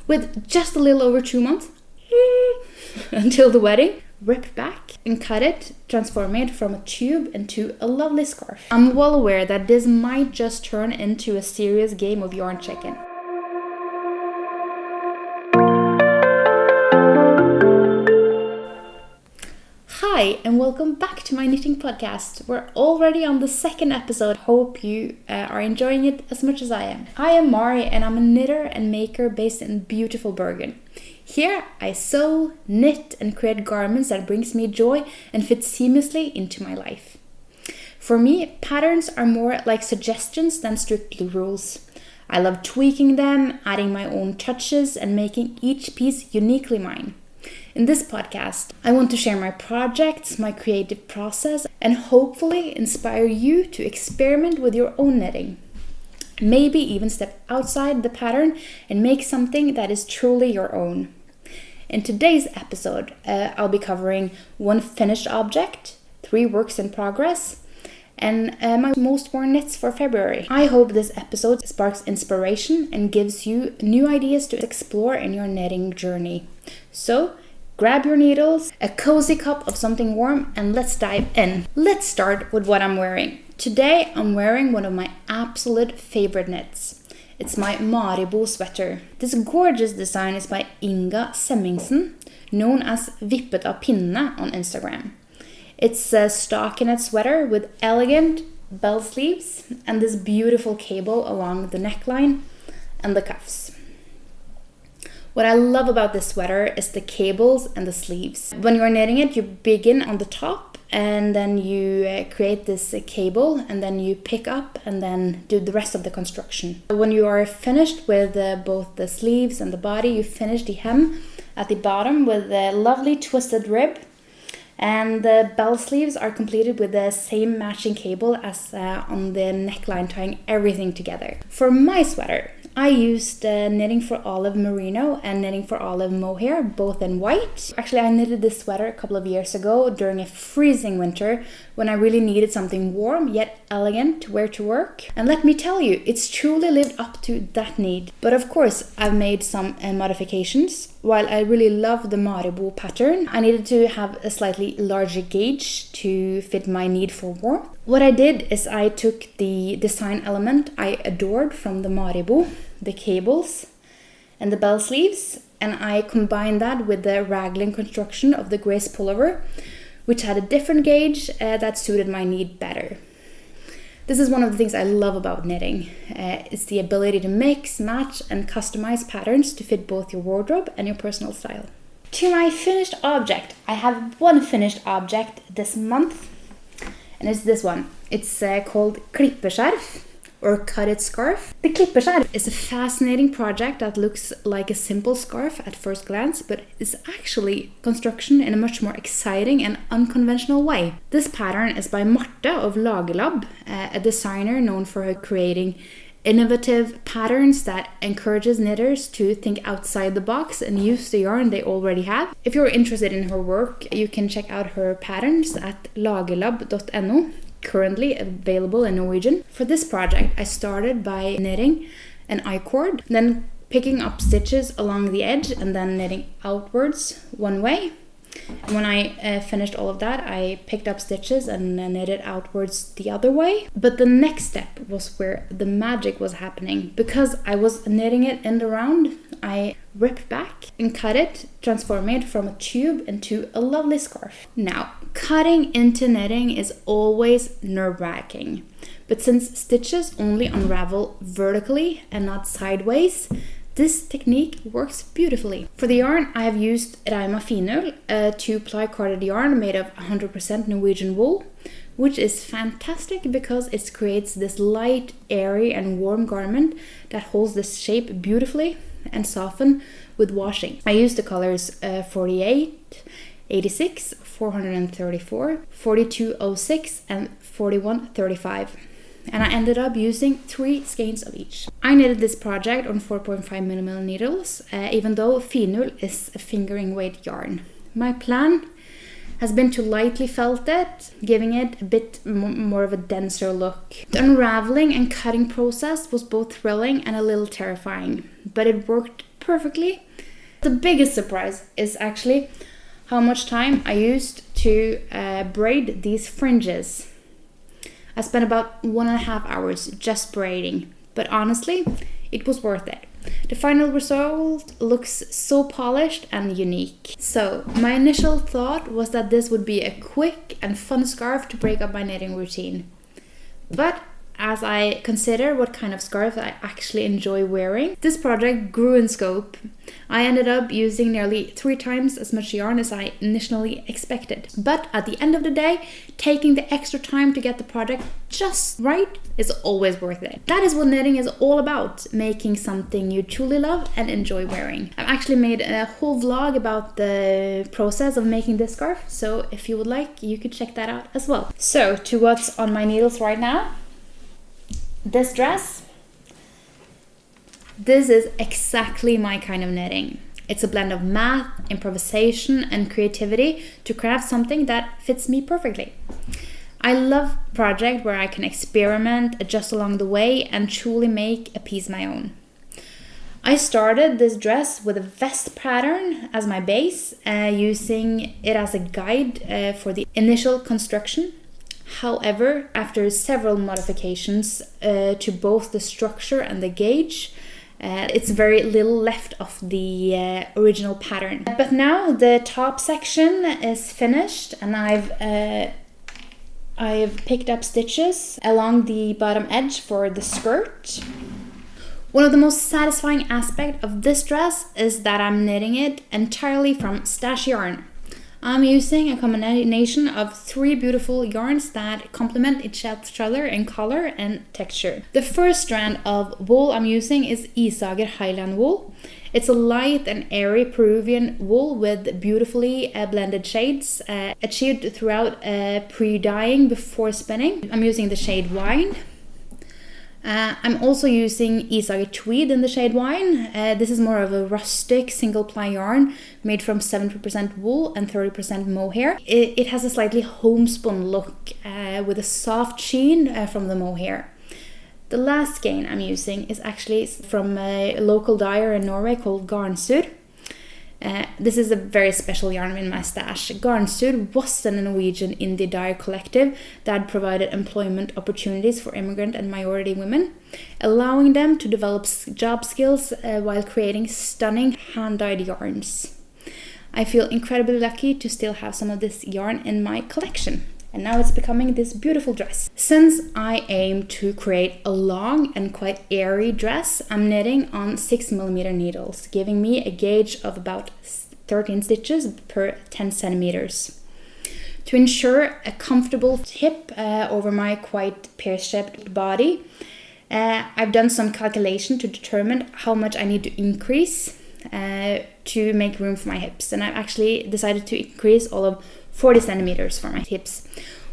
with just a little over 2 months until the wedding. Rip back and cut it, transform it from a tube into a lovely scarf. I'm well aware that this might just turn into a serious game of yarn chicken. Hi and welcome back to my knitting podcast. We're already on the second episode. Hope you are enjoying it as much as I am. I am Mari and I'm a knitter and maker based in beautiful Bergen. Here I sew, knit and create garments that brings me joy and fit seamlessly into my life. For me, patterns are more like suggestions than strictly rules. I love tweaking them, adding my own touches and making each piece uniquely mine. In this podcast, I want to share my projects, my creative process, and hopefully inspire you to experiment with your own knitting. Maybe even step outside the pattern and make something that is truly your own. In today's episode, I'll be covering 1 finished object, 3 works in progress, and my most worn knits for February. I hope this episode sparks inspiration and gives you new ideas to explore in your knitting journey. So, grab your needles, a cozy cup of something warm, and let's dive in. Let's start with what I'm wearing. Today I'm wearing one of my absolute favorite knits. It's my Maribor sweater. This gorgeous design is by Inga Semmingsen, known as Vippet av Pinne on Instagram. It's a stockinette sweater with elegant bell sleeves and this beautiful cable along the neckline and the cuffs. What I love about this sweater is the cables and the sleeves. When you're knitting it, you begin on the top and then you create this cable and then you pick up and then do the rest of the construction. When you are finished with both the sleeves and the body, you finish the hem at the bottom with a lovely twisted rib. And the bell sleeves are completed with the same matching cable as on the neckline, tying everything together. For my sweater, I used Knitting for Olive Merino and Knitting for Olive Mohair, both in white. Actually, I knitted this sweater a couple of years ago during a freezing winter when I really needed something warm yet elegant to wear to work. And let me tell you, it's truly lived up to that need. But of course, I've made some modifications. While I really love the Maribor pattern, I needed to have a slightly larger gauge to fit my need for warmth. What I did is I took the design element I adored from the Maribor, the cables and the bell sleeves, and I combined that with the raglan construction of the Grace Pullover, which had a different gauge that suited my need better. This is one of the things I love about knitting. It's the ability to mix, match and customize patterns to fit both your wardrobe and your personal style. To my finished object, I have 1 finished object this month, and it's this one. It's called Klippe or cut it scarf. The Klippe is a fascinating project that looks like a simple scarf at first glance, but is actually construction in a much more exciting and unconventional way. This pattern is by Marte of Lagerlab, a designer known for her creating innovative patterns that encourages knitters to think outside the box and use the yarn they already have. If you're interested in her work, you can check out her patterns at lagerlab.no, currently available in Norwegian. For this project, I started by knitting an I-cord, then picking up stitches along the edge and then knitting outwards one way. And when I finished all of that, I picked up stitches and knitted outwards the other way. But the next step was where the magic was happening. Because I was knitting it in the round, I ripped back and cut it, transform it from a tube into a lovely scarf. Now, cutting into knitting is always nerve-wracking. But since stitches only unravel vertically and not sideways, this technique works beautifully. For the yarn, I have used Rauma Finull, a 2-ply carded yarn made of 100% Norwegian wool, which is fantastic because it creates this light, airy and warm garment that holds this shape beautifully and soften with washing. I used the colors 48, 86, 434, 4206 and 4135. And I ended up using 3 skeins of each. I knitted this project on 4.5mm needles, even though Finull is a fingering weight yarn. My plan has been to lightly felt it, giving it a bit more of a denser look. The unraveling and cutting process was both thrilling and a little terrifying, but it worked perfectly. The biggest surprise is actually how much time I used to braid these fringes. I spent about 1.5 hours just braiding, but honestly, it was worth it. The final result looks so polished and unique. So, my initial thought was that this would be a quick and fun scarf to break up my knitting routine. But as I consider what kind of scarf I actually enjoy wearing, this project grew in scope. I ended up using nearly 3 times as much yarn as I initially expected. But at the end of the day, taking the extra time to get the project just right is always worth it. That is what knitting is all about, making something you truly love and enjoy wearing. I've actually made a whole vlog about the process of making this scarf, so if you would like, you could check that out as well. So, to what's on my needles right now. This dress, this is exactly my kind of knitting. It's a blend of math, improvisation, and creativity to craft something that fits me perfectly. I love a project where I can experiment, adjust along the way, and truly make a piece my own. I started this dress with a vest pattern as my base, using it as a guide for the initial construction. However, after several modifications to both the structure and the gauge, it's very little left of the original pattern. But now the top section is finished, and I've picked up stitches along the bottom edge for the skirt. One of the most satisfying aspects of this dress is that I'm knitting it entirely from stash yarn. I'm using a combination of 3 beautiful yarns that complement each other in color and texture. The first strand of wool I'm using is Isager Highland wool. It's a light and airy Peruvian wool with beautifully blended shades, achieved throughout pre-dyeing before spinning. I'm using the shade Wine. I'm also using Isager Tweed in the shade Wine. This is more of a rustic single ply yarn made from 70% wool and 30% mohair. It has a slightly homespun look with a soft sheen from the mohair. The last skein I'm using is actually from a local dyer in Norway called Garnsur. This is a very special yarn in my stash. Garnsur was a Norwegian indie dye collective that provided employment opportunities for immigrant and minority women, allowing them to develop job skills while creating stunning hand-dyed yarns. I feel incredibly lucky to still have some of this yarn in my collection. And now it's becoming this beautiful dress. Since I aim to create a long and quite airy dress, I'm knitting on 6mm needles, giving me a gauge of about 13 stitches per 10 centimeters. To ensure a comfortable hip over my quite pear-shaped body, I've done some calculation to determine how much I need to increase to make room for my hips. And I've actually decided to increase all of 40 centimeters for my hips,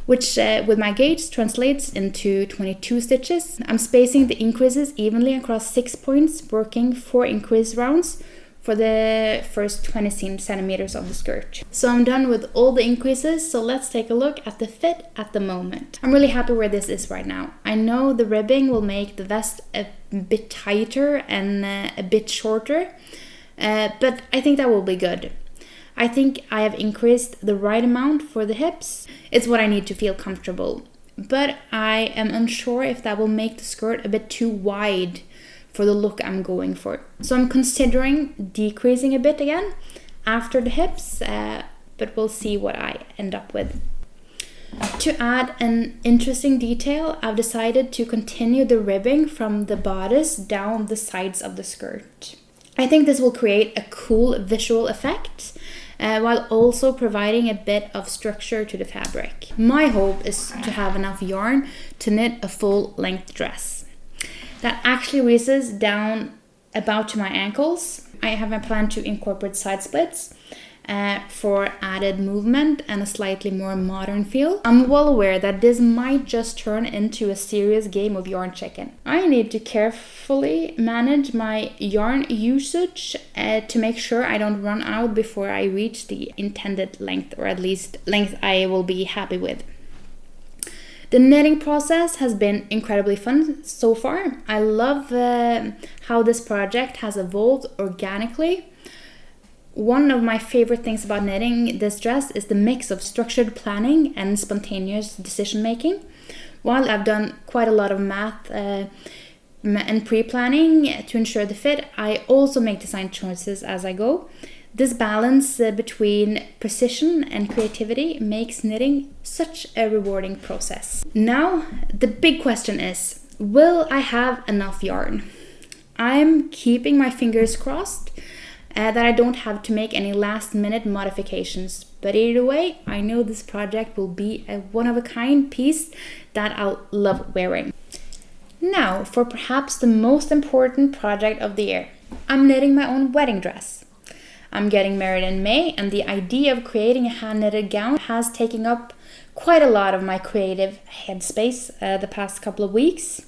which with my gauge translates into 22 stitches. I'm spacing the increases evenly across 6 points, working 4 increase rounds for the first 20 centimeters of the skirt. So I'm done with all the increases, so let's take a look at the fit at the moment. I'm really happy where this is right now. I know the ribbing will make the vest a bit tighter and a bit shorter, but I think that will be good. I think I have increased the right amount for the hips. It's what I need to feel comfortable. But I am unsure if that will make the skirt a bit too wide for the look I'm going for. So I'm considering decreasing a bit again after the hips, but we'll see what I end up with. To add an interesting detail, I've decided to continue the ribbing from the bodice down the sides of the skirt. I think this will create a cool visual effect, while also providing a bit of structure to the fabric. My hope is to have enough yarn to knit a full-length dress that actually reaches down about to my ankles. I have a plan to incorporate side splits for added movement and a slightly more modern feel. I'm well aware that this might just turn into a serious game of yarn chicken. I need to carefully manage my yarn usage to make sure I don't run out before I reach the intended length, or at least length I will be happy with. The knitting process has been incredibly fun so far. I love how this project has evolved organically. One of my favorite things about knitting this dress is the mix of structured planning and spontaneous decision making. While I've done quite a lot of math and pre-planning to ensure the fit, I also make design choices as I go. This balance between precision and creativity makes knitting such a rewarding process. Now, the big question is, will I have enough yarn? I'm keeping my fingers crossed that I don't have to make any last-minute modifications. But either way, I know this project will be a one-of-a-kind piece that I'll love wearing. Now, for perhaps the most important project of the year. I'm knitting my own wedding dress. I'm getting married in May, and the idea of creating a hand-knitted gown has taken up quite a lot of my creative headspace the past couple of weeks.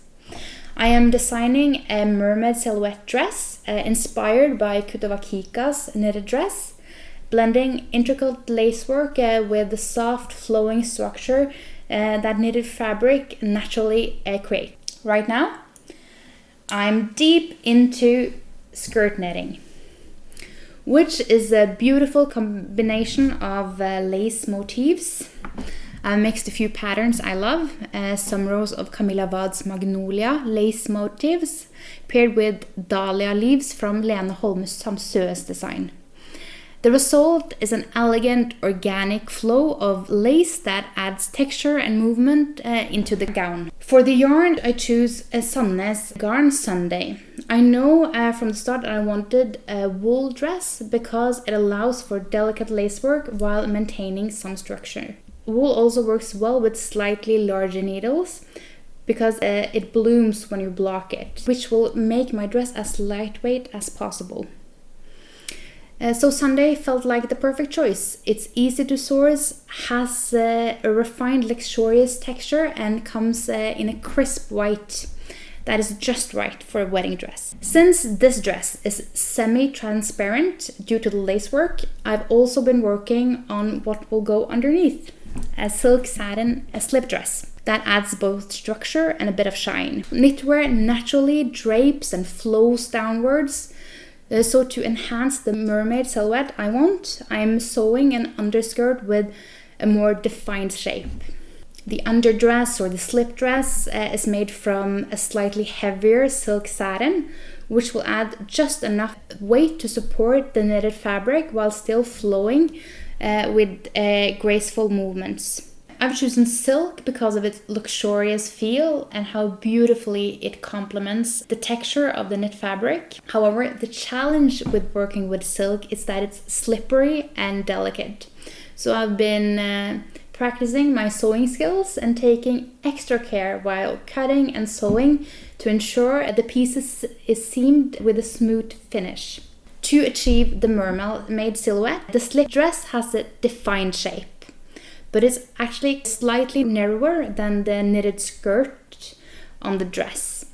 I am designing a mermaid silhouette dress inspired by Kutavakika's knitted dress, blending intricate lacework with the soft flowing structure that knitted fabric naturally creates. Right now, I'm deep into skirt knitting, which is a beautiful combination of lace motifs. I mixed a few patterns I love, some rows of Camilla Vad's Magnolia lace motifs paired with dahlia leaves from Lene Holmes Samsø's design. The result is an elegant organic flow of lace that adds texture and movement into the gown. For the yarn, I choose a Sandnes Garn Sunday. I know from the start that I wanted a wool dress because it allows for delicate lacework while maintaining some structure. Wool also works well with slightly larger needles because it blooms when you block it, which will make my dress as lightweight as possible. So Sunday felt like the perfect choice. It's easy to source, has a refined luxurious texture, and comes in a crisp white that is just right for a wedding dress. Since this dress is semi-transparent due to the lacework, I've also been working on what will go underneath. A silk satin slip dress that adds both structure and a bit of shine. Knitwear naturally drapes and flows downwards, so to enhance the mermaid silhouette I'm sewing an underskirt with a more defined shape. The underdress or the slip dress is made from a slightly heavier silk satin, which will add just enough weight to support the knitted fabric while still flowing with graceful movements. I've chosen silk because of its luxurious feel and how beautifully it complements the texture of the knit fabric. However, the challenge with working with silk is that it's slippery and delicate. So I've been practicing my sewing skills and taking extra care while cutting and sewing to ensure the piece is seamed with a smooth finish. To achieve the mermaid silhouette, the slip dress has a defined shape, but it's actually slightly narrower than the knitted skirt on the dress.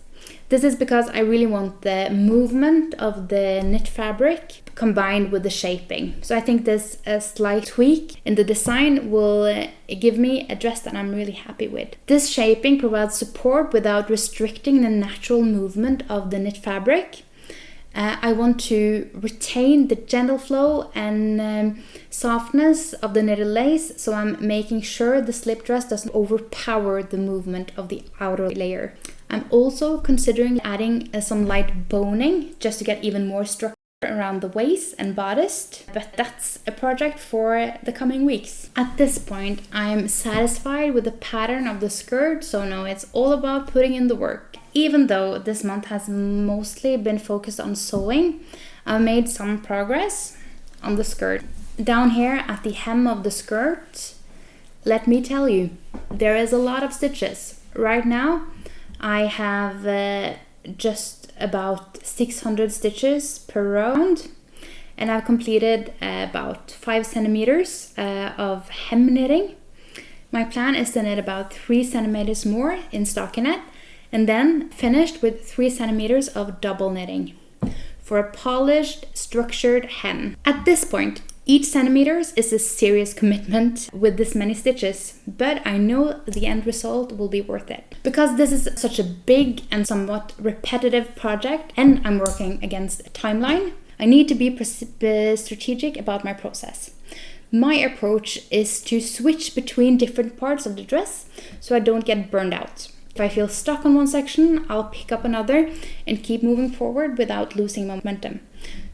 This is because I really want the movement of the knit fabric combined with the shaping. So I think this slight tweak in the design will give me a dress that I'm really happy with. This shaping provides support without restricting the natural movement of the knit fabric. I want to retain the gentle flow and softness of the knitted lace, so I'm making sure the slip dress doesn't overpower the movement of the outer layer. I'm also considering adding some light boning just to get even more structure around the waist and bodice, but that's a project for the coming weeks. At this point, I'm satisfied with the pattern of the skirt, so now it's all about putting in the work. Even though this month has mostly been focused on sewing, I've made some progress on the skirt. Down here at the hem of the skirt, let me tell you, there is a lot of stitches. Right now, I have just about 600 stitches per round, and I've completed about 5 centimeters of hem knitting. My plan is to knit about 3 centimeters more in stockinette, and then finished with 3 centimeters of double knitting for a polished, structured hem. At this point, Each centimeter is a serious commitment with this many stitches, but I know the end result will be worth it. Because this is such a big and somewhat repetitive project, and I'm working against a timeline, I need to be strategic about my process. My approach is to switch between different parts of the dress so I don't get burned out. If I feel stuck on one section, I'll pick up another and keep moving forward without losing momentum.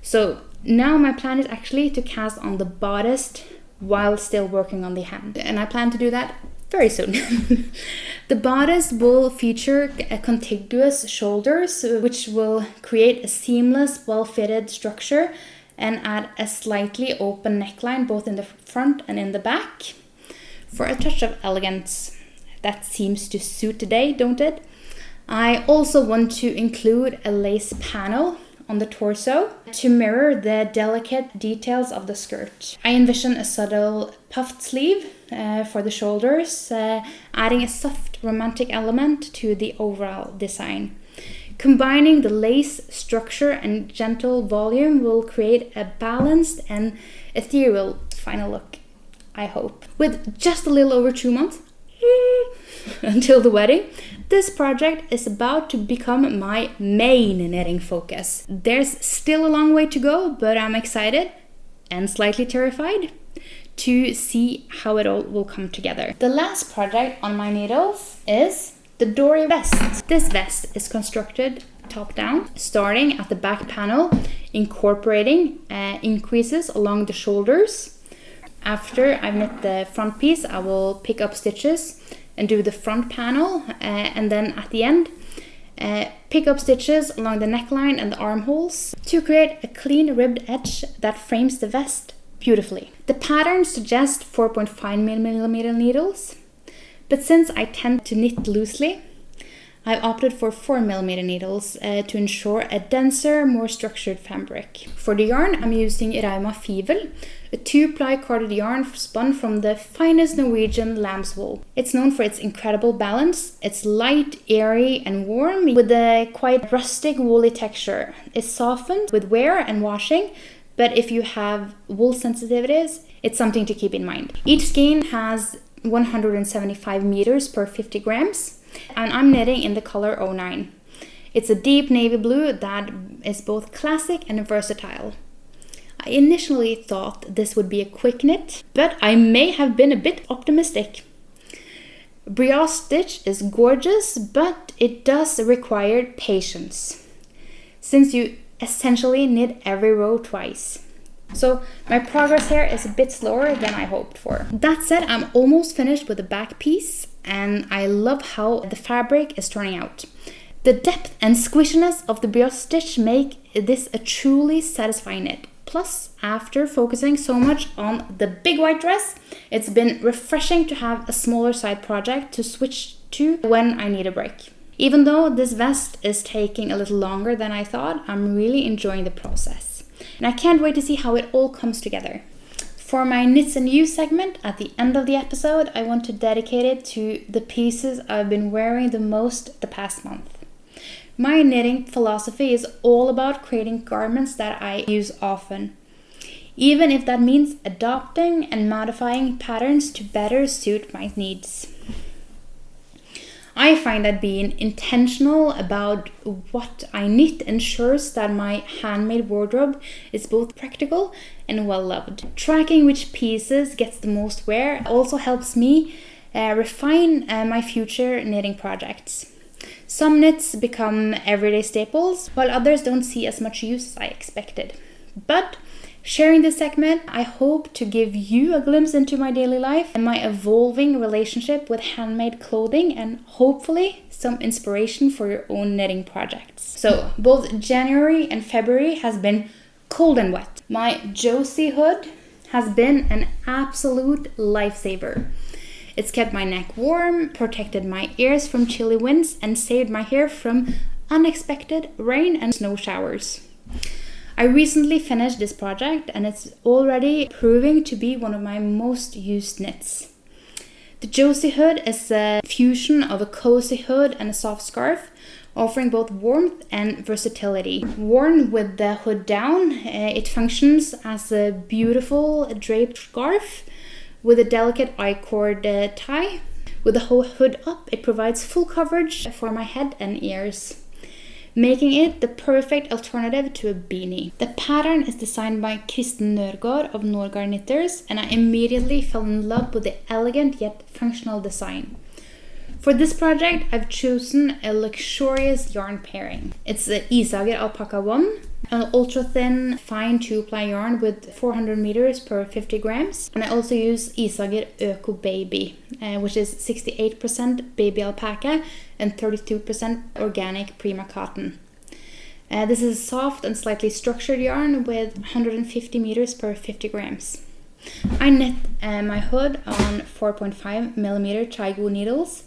So now my plan is actually to cast on the bodice while still working on the hem. And I plan to do that very soon. The bodice will feature a contiguous shoulders, which will create a seamless, well-fitted structure and add a slightly open neckline both in the front and in the back for a touch of elegance. That seems to suit today, don't it? I also want to include a lace panel on the torso to mirror the delicate details of the skirt. I envision a subtle puffed sleeve for the shoulders, adding a soft romantic element to the overall design. Combining the lace structure and gentle volume will create a balanced and ethereal final look, I hope. With just a little over 2 months until the wedding, this project is about to become my main knitting focus. There's still a long way to go, but I'm excited and slightly terrified to see how it all will come together. The last project on my needles is the Dori Vest. This vest is constructed top down, starting at the back panel, incorporating increases along the shoulders. After I've knit the front piece, I will pick up stitches and do the front panel, and then at the end, pick up stitches along the neckline and the armholes to create a clean ribbed edge that frames the vest beautifully. The pattern suggests 4.5mm needles, but since I tend to knit loosely, I've opted for 4mm needles to ensure a denser, more structured fabric. For the yarn, I'm using Rauma Fivel, a 2-ply carded yarn spun from the finest Norwegian lamb's wool. It's known for its incredible balance. It's light, airy, and warm with a quite rustic woolly texture. It's softened with wear and washing, but if you have wool sensitivities, it's something to keep in mind. Each skein has 175 meters per 50 grams, and I'm knitting in the color 09. It's a deep navy blue that is both classic and versatile. I initially thought this would be a quick knit, but I may have been a bit optimistic. Brioche stitch is gorgeous, but it does require patience, since you essentially knit every row twice. So my progress here is a bit slower than I hoped for. That said, I'm almost finished with the back piece, and I love how the fabric is turning out. The depth and squishiness of the brioche stitch make this a truly satisfying knit. Plus, after focusing so much on the big white dress, it's been refreshing to have a smaller side project to switch to when I need a break. Even though this vest is taking a little longer than I thought, I'm really enjoying the process. And I can't wait to see how it all comes together. For my Knits and You segment at the end of the episode, I want to dedicate it to the pieces I've been wearing the most the past month. My knitting philosophy is all about creating garments that I use often, even if that means adopting and modifying patterns to better suit my needs. I find that being intentional about what I knit ensures that my handmade wardrobe is both practical and well loved. Tracking which pieces gets the most wear also helps me refine my future knitting projects. Some knits become everyday staples, while others don't see as much use as I expected. But sharing this segment, I hope to give you a glimpse into my daily life and my evolving relationship with handmade clothing, and hopefully some inspiration for your own knitting projects. So both January and February has been cold and wet. My Josie Hood has been an absolute lifesaver. It's kept my neck warm, protected my ears from chilly winds, and saved my hair from unexpected rain and snow showers. I recently finished this project, and it's already proving to be one of my most used knits. The Josie Hood is a fusion of a cozy hood and a soft scarf, offering both warmth and versatility. Worn with the hood down, it functions as a beautiful draped scarf with a delicate I-cord tie. With the whole hood up, it provides full coverage for my head and ears, making it the perfect alternative to a beanie. The pattern is designed by Kristen Nørgaard of Norwegian Knitters, and I immediately fell in love with the elegant yet functional design. For this project, I've chosen a luxurious yarn pairing. It's the Isager Alpaca 1, an ultra-thin, fine 2-ply yarn with 400 meters per 50 grams. And I also use Isager Öko Baby, which is 68% baby alpaca and 32% organic Prima cotton. This is a soft and slightly structured yarn with 150 meters per 50 grams. I knit my hood on 4.5 millimeter Chaigu needles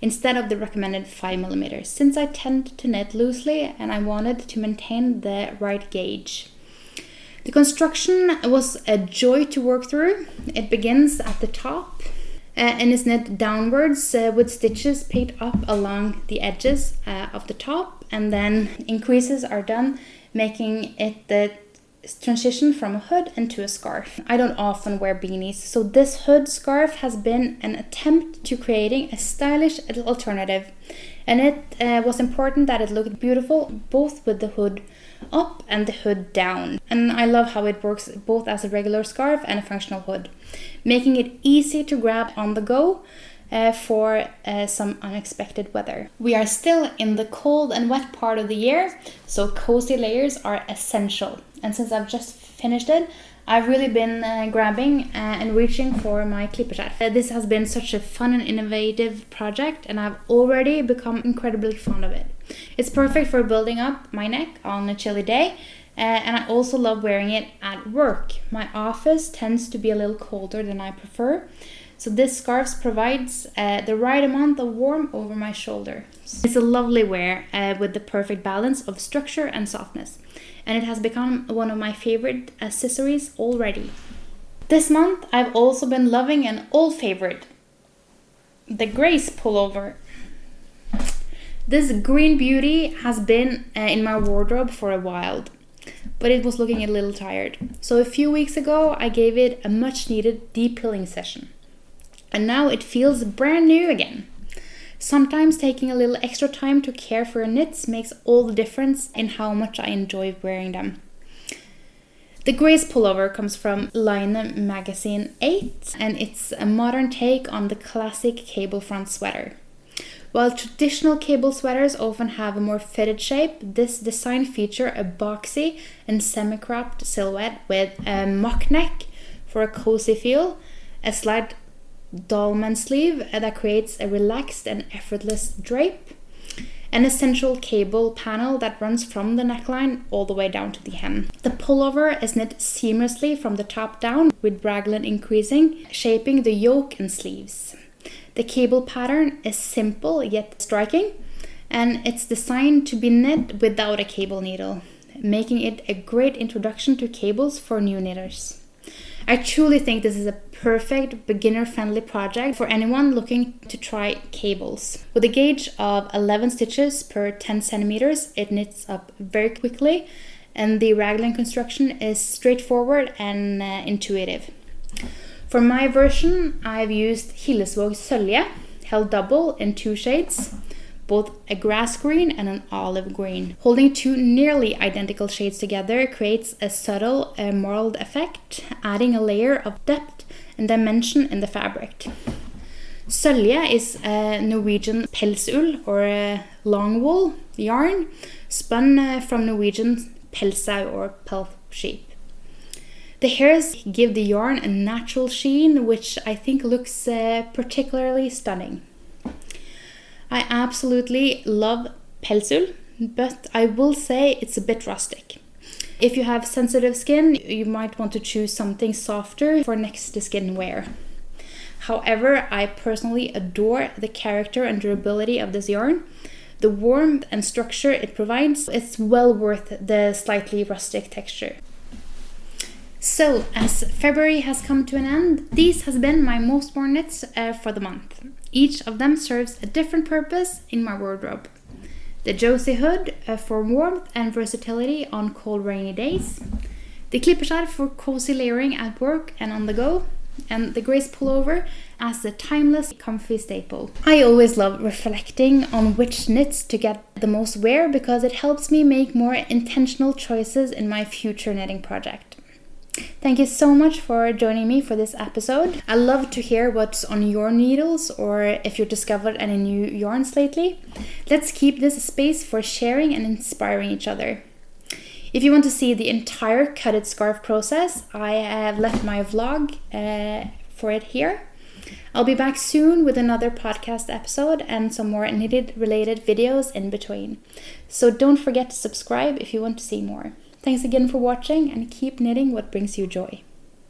instead of the recommended 5 millimeters, since I tend to knit loosely and I wanted to maintain the right gauge. The construction was a joy to work through. It begins at the top and is knit downwards with stitches picked up along the edges of the top, and then increases are done, making it the transition from a hood into a scarf. I don't often wear beanies, so this hood scarf has been an attempt to creating a stylish alternative, and it was important that it looked beautiful both with the hood up and the hood down. And I love how it works both as a regular scarf and a functional hood, making it easy to grab on the go for some unexpected weather. We are still in the cold and wet part of the year, so cozy layers are essential. And since I've just finished it, I've really been grabbing and reaching for my Klippe skjerf. This has been such a fun and innovative project, and I've already become incredibly fond of it. It's perfect for building up my neck on a chilly day, and I also love wearing it at work. My office tends to be a little colder than I prefer, so this scarf provides the right amount of warmth over my shoulder. It's a lovely wear with the perfect balance of structure and softness, and it has become one of my favorite accessories already. This month I've also been loving an old favorite, the Grace pullover. This green beauty has been in my wardrobe for a while, but it was looking a little tired. So a few weeks ago I gave it a much needed de-pilling session. And now it feels brand new again. Sometimes taking a little extra time to care for your knits makes all the difference in how much I enjoy wearing them. The Grace pullover comes from Line Magazine 8, and it's a modern take on the classic cable front sweater. While traditional cable sweaters often have a more fitted shape, this design features a boxy and semi-cropped silhouette with a mock neck for a cozy feel, a slight dolman sleeve that creates a relaxed and effortless drape, an essential cable panel that runs from the neckline all the way down to the hem. The pullover is knit seamlessly from the top down, with raglan increasing, shaping the yoke and sleeves. The cable pattern is simple yet striking, and it's designed to be knit without a cable needle, making it a great introduction to cables for new knitters. I truly think this is a perfect beginner-friendly project for anyone looking to try cables. With a gauge of 11 stitches per 10 centimeters, it knits up very quickly, and the raglan construction is straightforward and intuitive. For my version, I've used Hillesvåg Sølje, held double in 2 shades, both a grass green and an olive green. Holding 2 nearly identical shades together creates a subtle marled effect, adding a layer of depth and dimension in the fabric. Sølje is a Norwegian pelsull or a long wool yarn spun from Norwegian pelsau or pelt sheep. The hairs give the yarn a natural sheen, which I think looks particularly stunning. I absolutely love pelsull, but I will say it's a bit rustic. If you have sensitive skin, you might want to choose something softer for next to skin wear. However, I personally adore the character and durability of this yarn. The warmth and structure it provides, it's well worth the slightly rustic texture. So, as February has come to an end, these has been my most worn knits for the month. Each of them serves a different purpose in my wardrobe. The Josie Hood for warmth and versatility on cold rainy days. The Klippe for cozy layering at work and on the go. And the Grace Pullover as the timeless, comfy staple. I always love reflecting on which knits to get the most wear because it helps me make more intentional choices in my future knitting project. Thank you so much for joining me for this episode. I love to hear what's on your needles or if you've discovered any new yarns lately. Let's keep this a space for sharing and inspiring each other. If you want to see the entire cutted scarf process, I have left my vlog for it here. I'll be back soon with another podcast episode and some more knitted related videos in between. So don't forget to subscribe if you want to see more. Thanks again for watching and keep knitting what brings you joy.